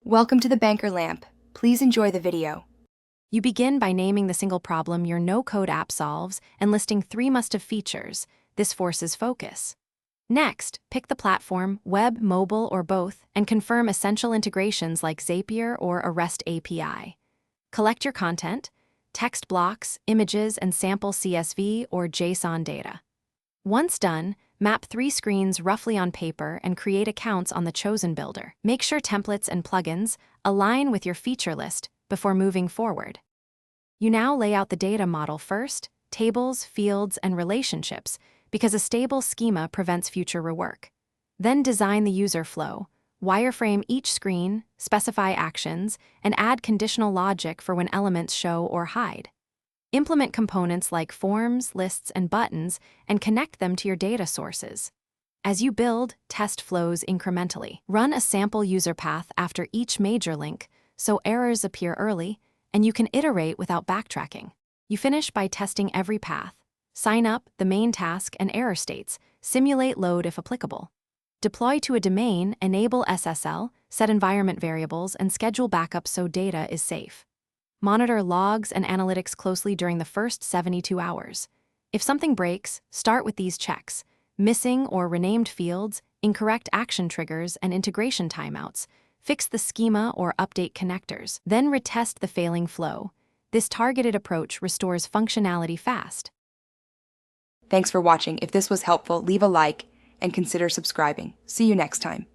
Welcome to the Banker Lamp. Please enjoy the video. You begin by naming the single problem your no-code app solves and listing 3 must-have features. This forces focus. Next, pick the platform, web, mobile, or both, and confirm essential integrations like Zapier or a REST API. Collect your content, text blocks, images, and sample CSV or JSON data. Once done, map 3 screens roughly on paper and create accounts on the chosen builder. Make sure templates and plugins align with your feature list before moving forward. You now lay out the data model first, tables, fields, and relationships, because a stable schema prevents future rework. Then design the user flow, wireframe each screen, specify actions, and add conditional logic for when elements show or hide. Implement components like forms, lists, and buttons, and connect them to your data sources. As you build, test flows incrementally. Run a sample user path after each major link, so errors appear early, and you can iterate without backtracking. You finish by testing every path. Sign up, the main task, and error states. Simulate load if applicable. Deploy to a domain, enable SSL, set environment variables, and schedule backups so data is safe. Monitor logs and analytics closely during the first 72 hours. If something breaks, start with these checks: missing or renamed fields, incorrect action triggers, and integration timeouts. Fix the schema or update connectors. Then retest the failing flow. This targeted approach restores functionality fast. Thanks for watching. If this was helpful, leave a like and consider subscribing. See you next time.